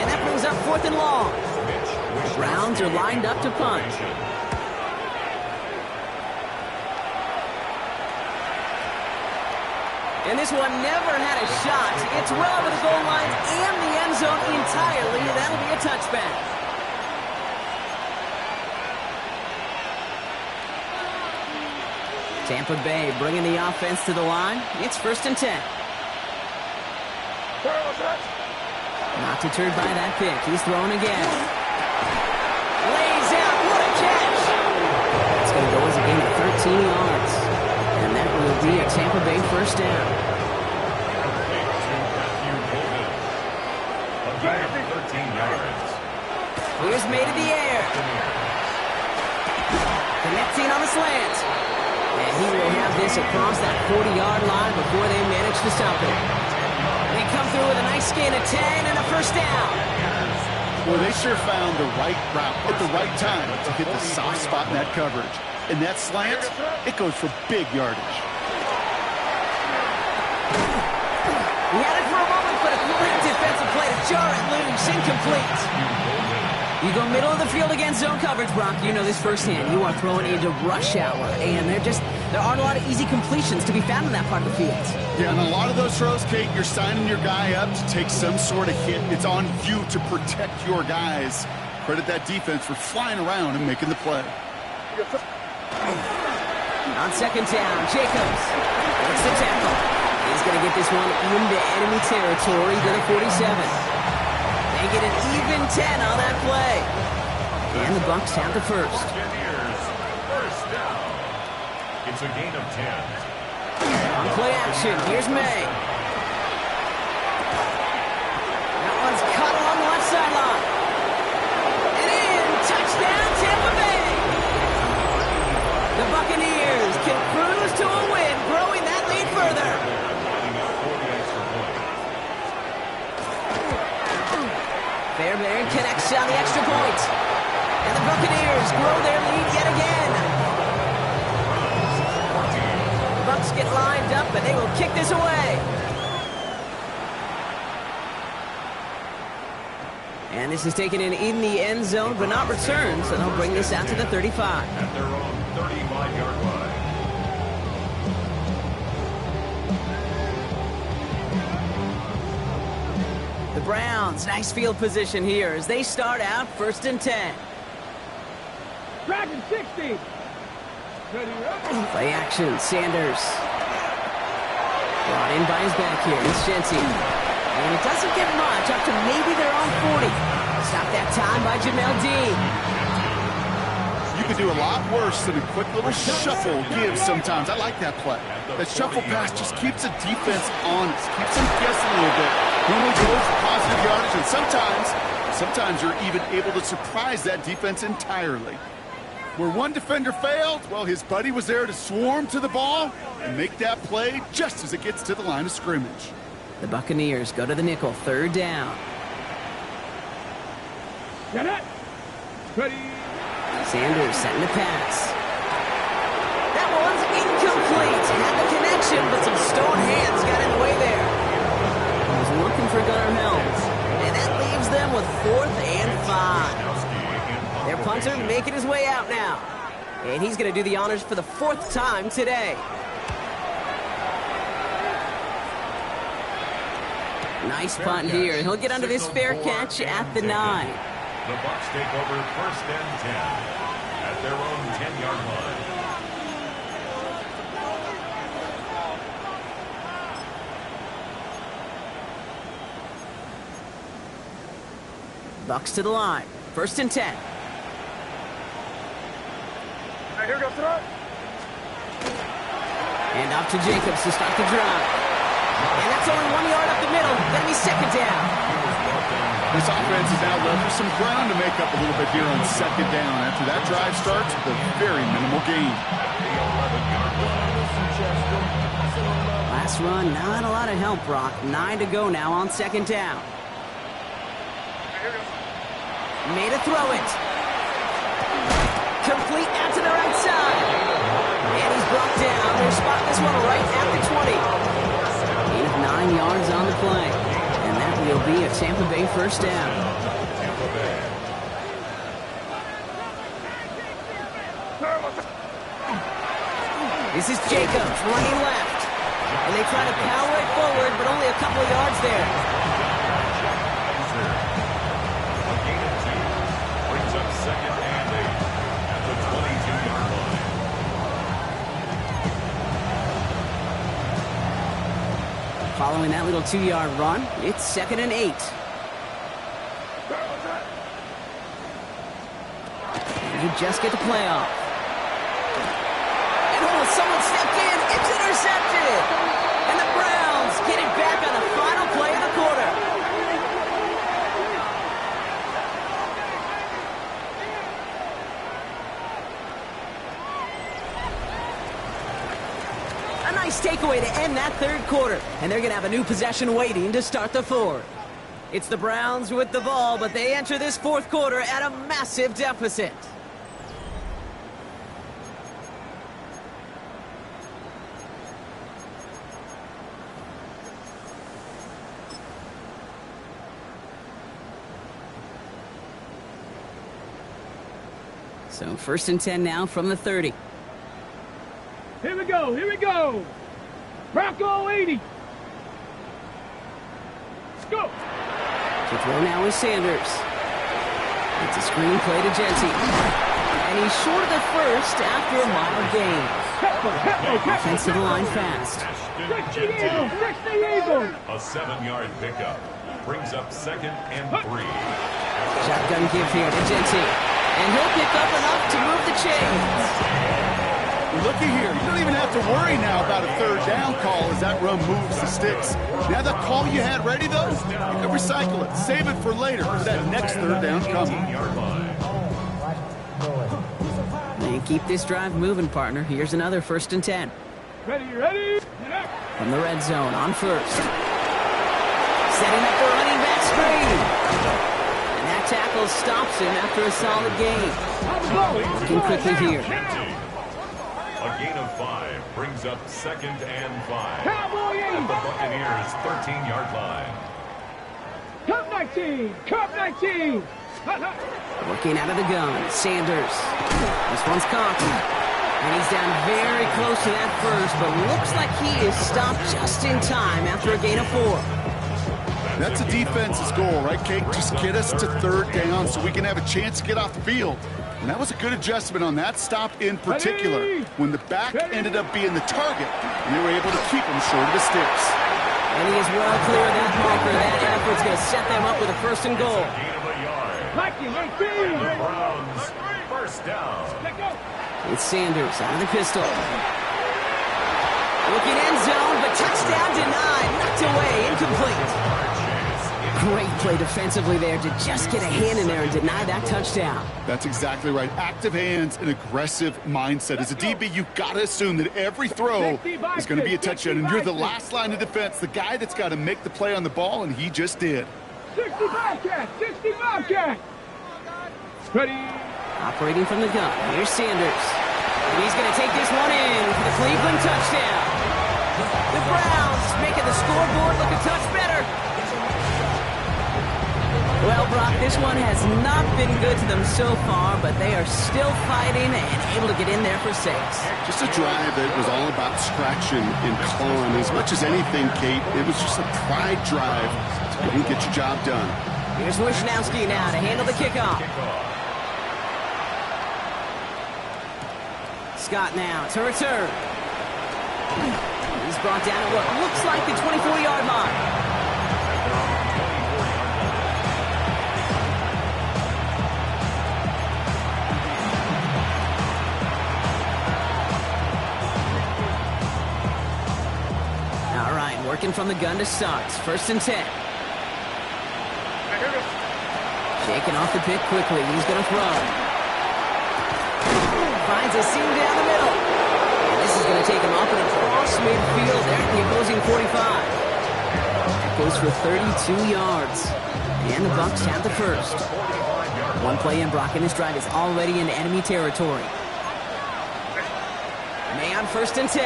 Speaker 1: And that brings up 4th and long. The Browns are lined up to punt. And this one never had a shot. It's well over the goal line and the end zone entirely. That'll be a touchback. Tampa Bay bringing the offense to the line. It's 1st and 10. Not deterred by that pick. He's throwing again. Lays out. What a catch. It's going to go as a gain of 13 yards. And that will be a Tampa Bay 1st down.
Speaker 2: A gain of 13 yards.
Speaker 1: Here's made in the air. Connecting on the slant. And he will have this across that 40-yard line before they manage to stop it. They come through with a nice gain of 10 and a 1st down.
Speaker 4: Well, they sure found the right route at the right time to hit the soft spot in that coverage. And that slant, it goes for big yardage.
Speaker 1: He had it for a moment, but a great defensive play to jar it loose. Incomplete. You go middle of the field against zone coverage, Brock. You know this firsthand. You are throwing into rush hour, and there aren't a lot of easy completions to be found in that part of the field.
Speaker 4: Yeah, and a lot of those throws, Kate, you're signing your guy up to take some sort of hit. It's on you to protect your guys. Credit that defense for flying around and making the play.
Speaker 1: On 2nd down, Jacobs. It's the tackle. He's going to get this one into enemy territory to the 47. They get an even 10 on that play. And the Bucs have the 1st.
Speaker 2: Buccaneers, 1st down. It's a gain of 10.
Speaker 1: On play action, here's May. That one's cut along the left sideline. And in, touchdown Tampa Bay. The Buccaneers can cruise to a win, growing that lead further. Fairbairn connects on the extra point. And the Buccaneers grow their lead yet again. The Bucs get lined up, and they will kick this away. And this is taken in the end zone, but not returned, so they'll bring this out to the 35.
Speaker 2: At their own 35-yard line.
Speaker 1: The Browns, nice field position here as they start out 1st and 10.
Speaker 5: Dragon 60.
Speaker 1: Play action, Sanders. Brought in by his back here, it's Genty. And it doesn't get much, up to maybe their own 40. Stop that time by Jamel Dean.
Speaker 4: You can do a lot worse than a quick little shuffle give sometimes. I like that play. That shuffle pass just keeps the defense honest, keeps them guessing a little bit. Normally goes for positive yardage, and sometimes you're even able to surprise that defense entirely. Where one defender failed, well, his buddy was there to swarm to the ball and make that play just as it gets to the line of scrimmage.
Speaker 1: The Buccaneers go to the nickel, 3rd down.
Speaker 5: Get it. Ready.
Speaker 1: Sanders setting the pass. That one's incomplete. Had the connection, but some stone hands got in the way there. He was looking for Gunnar Helms. And that leaves them with 4th and 5. Their punter making his way out now. And he's going to do the honors for the 4th time today. Nice punt here. He'll get under this fair catch at the 9.
Speaker 2: The Bucs take over 1st and 10 at their own 10-yard line.
Speaker 1: Bucs to the line. 1st and 10.
Speaker 3: Hey, here we go, throw.
Speaker 1: And off to Jacobs to start the drive. And that's only 1 yard up the middle. Gonna be 2nd down.
Speaker 4: This offense is now left with some ground to make up a little bit here on 2nd down. After that drive starts with a very minimal gain.
Speaker 1: Last run, not a lot of help, Brock. 9 to go now on 2nd down. Made a throw it. Complete out to the right side. And he's brought down. They're spotting this one right at the 20. Gain of 9 yards on the play. And that will be a Tampa Bay first down. This is Jacobs running left. And they try to power it forward, but only a couple of yards there.
Speaker 2: A gain of 2 brings up 2nd and 8 at the 22-yard line.
Speaker 1: Following that little 2-yard run, it's 2nd and 8. And you just get the playoff. And oh, someone stepped in. It's intercepted. And the Browns get it back on the final play of the quarter. A nice takeaway to end that third quarter. And they're going to have a new possession waiting to start the fourth. It's the Browns with the ball, but they enter this fourth quarter at a massive deficit. So 1st and 10 now from the 30.
Speaker 5: Here we go. Here we go. Bronco 80. Let's go.
Speaker 1: To throw now is Sanders. It's a screen play to Genty. And he's short of the first after a mild gain. Offense to the line fast.
Speaker 5: 60 Eagles. 60 Eagles.
Speaker 2: A 7-yard pickup brings up 2nd and 3.
Speaker 1: Shotgun give here to Genty. And he'll pick up enough to move the chains.
Speaker 4: Looky here, you don't even have to worry now about a third down call as that run moves the sticks. Now that call you had ready, though, you can recycle it. Save it for later for that next third down coming.
Speaker 1: And keep this drive moving, partner. Here's another 1st and 10.
Speaker 5: Ready, ready.
Speaker 1: From the red zone on first. Setting up the running back screen. And that tackle stops him after a solid gain. Looking quickly here.
Speaker 2: A gain of 5 brings up 2nd and 5
Speaker 5: Cowboy 80.
Speaker 2: at the Buccaneers' 13-yard line.
Speaker 5: Cup 19. Cup 19.
Speaker 1: Working out of the gun, Sanders. This one's cocky. And he's down very close to that first, but looks like he is stopped just in time after a gain of 4.
Speaker 4: That's a defense's goal, right, Kate? Just get us to third down so we can have a chance to get off the field. And that was a good adjustment on that stop in particular, when the back ended up being the target, and they were able to keep him short of the sticks.
Speaker 1: And he is well clear of that marker. That effort's going to set them up with a 1st and goal.
Speaker 2: Gain of a yard.
Speaker 5: Viking 18.
Speaker 2: The Browns, first down.
Speaker 5: Let go.
Speaker 1: It's Sanders out of the pistol. Looking end zone, but touchdown denied. Knocked away, incomplete. Great play defensively there to just get a hand in there and deny that touchdown.
Speaker 4: That's exactly right. Active hands and aggressive mindset. As a DB, you've got to assume that every throw is going to be a touchdown, and you're the last line of defense, the guy that's got to make the play on the ball, and he just did.
Speaker 5: 60 Bobcat. 60 Bobcat. Ready.
Speaker 1: Operating from the gun, here's Sanders. And he's going to take this one in for the Cleveland touchdown. The Browns making the scoreboard look a touch better. Well, Brock, this one has not been good to them so far, but they are still fighting and able to get in there for 6.
Speaker 4: Just a drive that was all about scratching and clawing. As much as anything, Kate, it was just a pride drive. You didn't get your job done.
Speaker 1: Here's Wishnowski now to handle the kickoff. Scott now to return. He's brought down at what looks like the 24-yard line. Working from the gun to start. 1st and 10. Shaking off the pick quickly. He's going to throw. Finds a seam down the middle. And this is going to take him up and across midfield there at the opposing 45. That goes for 32 yards. And the Bucs have the first. One play in, Brock, and his drive is already into enemy territory. May on 1st and 10.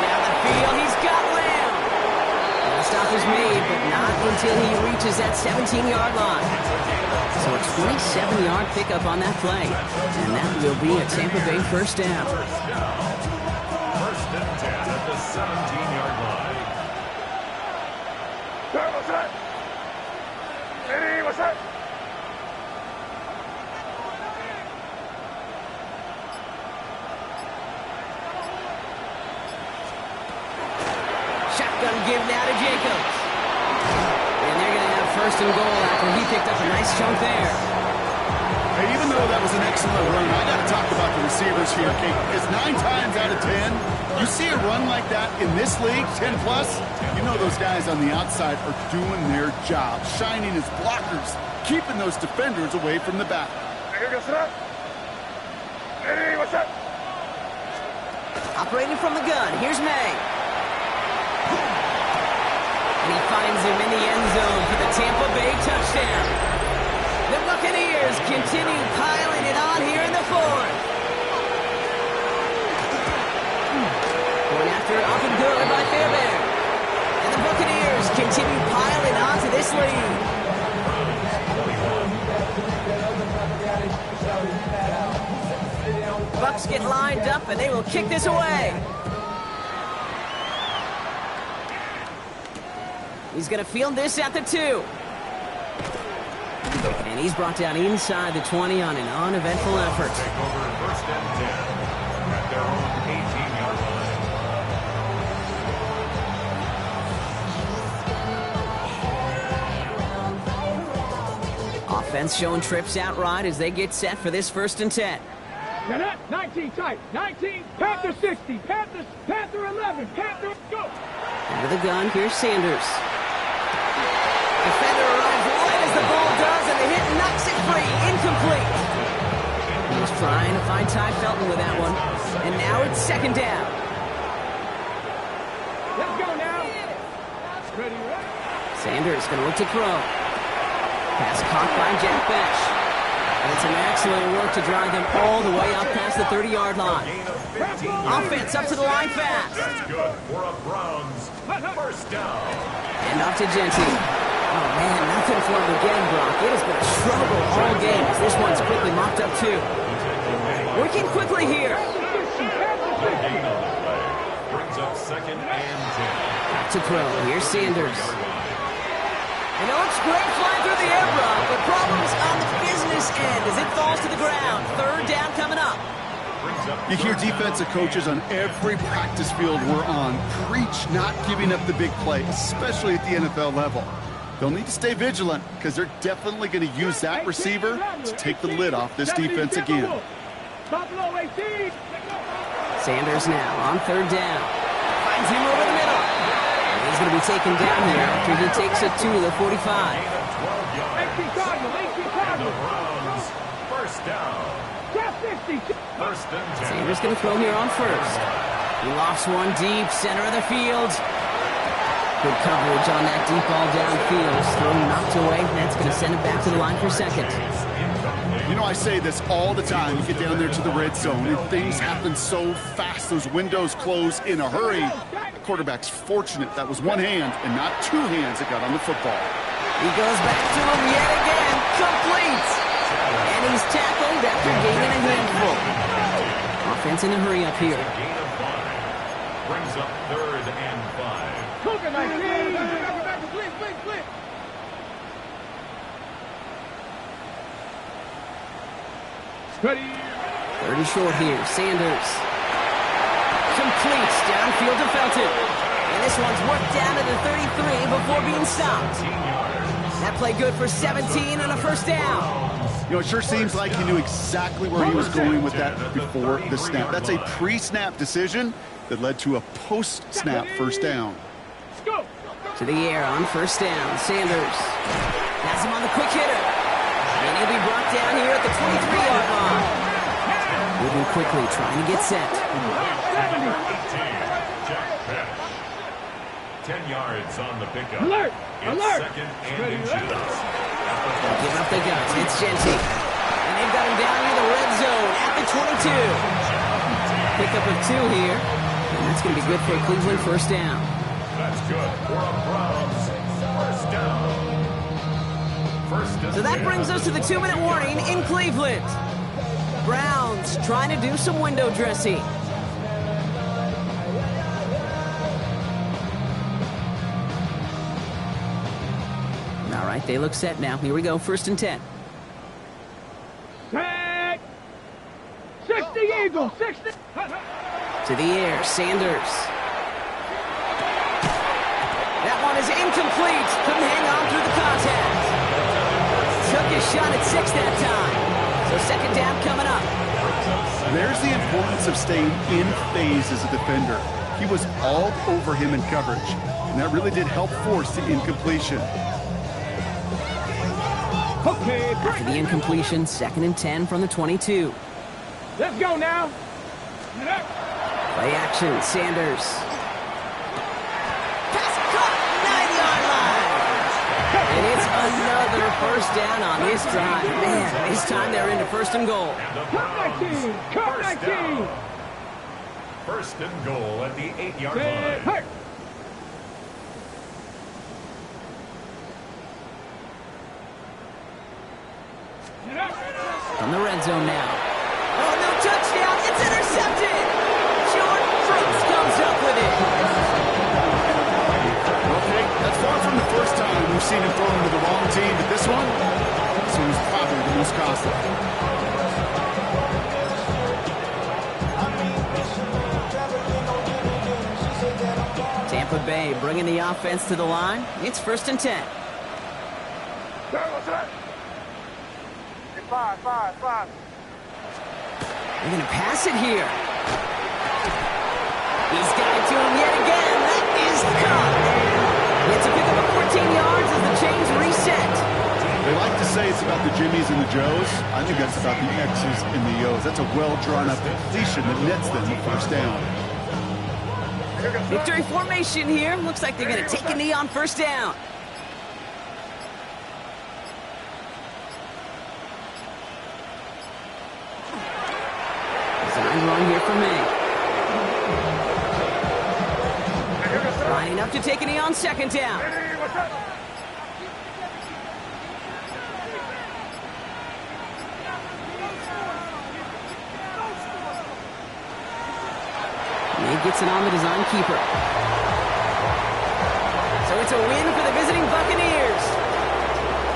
Speaker 1: Down the field, he's got Lamb. And the stop is made, but not until he reaches that 17-yard line. So a 27-yard pickup on that play. And that will be a Tampa Bay first down.
Speaker 2: First and 10 at the 17-yard line.
Speaker 3: What's that? Eddie, what's that?
Speaker 1: Shotgun give now to Jacobs. And they're going to have 1st and goal after he picked up a nice chunk there.
Speaker 4: Hey, even though that was an excellent run, I got to talk about the receivers here, Kate, because 9 times out of 10, you see a run like that in this league, 10+, you know those guys on the outside are doing their job, shining as blockers, keeping those defenders away from the back.
Speaker 3: Here goes that. Eddie, what's that?
Speaker 1: Operating from the gun, here's May. And he finds him in the end zone for the Tampa Bay touchdown. The Buccaneers continue piling it on here in the 4th. Going after it, up and good by Fairbairn. And the Buccaneers continue piling on to this lead. Bucs get lined up and they will kick this away. He's going to field this at the 2. And he's brought down inside the 20 on an uneventful effort.
Speaker 2: Take over 1st and 10 at their own 18-yard line.
Speaker 1: Offense showing trips out right as they get set for this 1st and 10.
Speaker 5: Now that 19 tight. 19. Panther 60. Panther 11. Panther go.
Speaker 1: Under the gun, here's Sanders. Defender arrives right as the ball does, and the hit knocks it free. Incomplete. He was trying to find Ty Felton with that one. And now it's 2nd down.
Speaker 5: Let's go now. Ready, right?
Speaker 1: Sanders going to look to throw. Pass caught by Jack Besh. And some excellent work to drive them all the way up past the 30-yard line. Offense up to the line fast.
Speaker 2: That's good for a Browns first down.
Speaker 1: And off to Genty. Oh, man, nothing for him again, Brock. It has been a struggle all game as this one's quickly mopped up, too. Working quickly here.
Speaker 2: Brings up 2nd and 10.
Speaker 1: Back to throw. Here's Sanders. And it looks great flying through the air, Brock, but problems on the business end as it falls to the ground. 3rd down coming up.
Speaker 4: You hear defensive coaches on every practice field we're on preach not giving up the big play, especially at the NFL level. They'll need to stay vigilant because they're definitely going to use that receiver to take the lid off this defense again.
Speaker 1: Sanders now on 3rd down. Finds him over the middle. And he's going to be taken down there after he takes it to the 45.
Speaker 2: The Browns first down. 1st and 10.
Speaker 1: Sanders going to throw here on 1st. He lofts one deep, center of the field. Good coverage on that deep ball downfield. Throw knocked away. That's going to send it back to the line for 2nd.
Speaker 4: You know, I say this all the time. You get down there to the red zone, and things happen so fast. Those windows close in a hurry. The quarterback's fortunate that was one hand and not 2 hands that got on the football.
Speaker 1: He goes back to him yet again. Complete. And he's tackled after gaining a handful. Offense in a hurry up here.
Speaker 2: Gain of 5. Brings up 3rd and 5.
Speaker 5: Ready.
Speaker 1: 30 short here. Sanders. Completes downfield to Felton. And this one's worked down to the 33 before being stopped. That play good for 17 and a 1st down.
Speaker 4: You know, it sure seems like he knew exactly where he was going with that before the snap. That's a pre-snap decision that led to a post-snap 1st down.
Speaker 1: To the air on 1st down. Sanders has him on the quick hitter. And he'll be brought down here at the 23-yard line. Moving quickly, trying to get set.
Speaker 2: 10 yards on the pickup.
Speaker 5: Alert!
Speaker 2: It's
Speaker 5: Alert!
Speaker 2: 2nd and inches.
Speaker 1: Give up the guts. It's Genty. And they've got him down near the red zone at the 22. Pickup of 2 here. And that's going to be good for a Cleveland first down.
Speaker 2: That's good for a Browns first down.
Speaker 1: So that brings us to the 2-minute warning in Cleveland. Browns trying to do some window dressing. All right, they look set now. Here we go, 1st and 10.
Speaker 5: Set. 60 Eagles. 60.
Speaker 1: To the air, Sanders. That one is incomplete. Couldn't hang on through the contact. Took his shot at 6 that time. So 2nd down coming up.
Speaker 4: There's the importance of staying in phase as a defender. He was all over him in coverage, and that really did help force the incompletion.
Speaker 5: Okay,
Speaker 1: After the incompletion, 2nd and 10 from the 22.
Speaker 5: let's go now.
Speaker 1: Play action, Sanders. Pass caught, 9-yard line. And it's another first down on this drive. Man, this time they're into 1st and goal.
Speaker 5: Cut 19. Cut 19.
Speaker 2: First and goal at the 8-yard
Speaker 5: Set.
Speaker 2: line.
Speaker 5: Hey.
Speaker 1: From the red zone now. Oh, no touchdown. It's intercepted. Jordan Brooks comes up with it.
Speaker 4: Okay, that's far from the first time we've seen him throw into the wrong team, but this one was probably the most costly.
Speaker 1: Tampa Bay bringing the offense to the line. It's 1st and 10.
Speaker 3: Five.
Speaker 1: They're going to pass it here. He's got it to him yet again. That is caught. It's a pickup of 14 yards as the chains reset.
Speaker 4: They like to say it's about the Jimmies and the Joes. I think that's about the X's and the O's. That's a well-drawn-up completion that nets them a first down.
Speaker 1: Victory formation here. Looks like they're going to take a knee on 1st down. Design run here for me. Lining up to take a knee on 2nd down. He gets it on the design keeper. So it's a win for the visiting Buccaneers.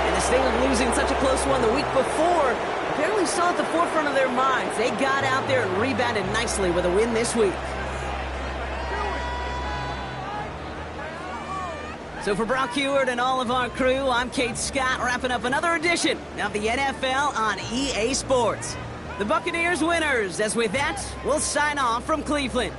Speaker 1: And this thing of losing such a close one the week before apparently saw at the forefront of their minds. They got out there and rebounded nicely with a win this week. So for Brock Heward and all of our crew, I'm Kate Scott, wrapping up another edition of the NFL on EA Sports. The Buccaneers winners, as with that, we'll sign off from Cleveland.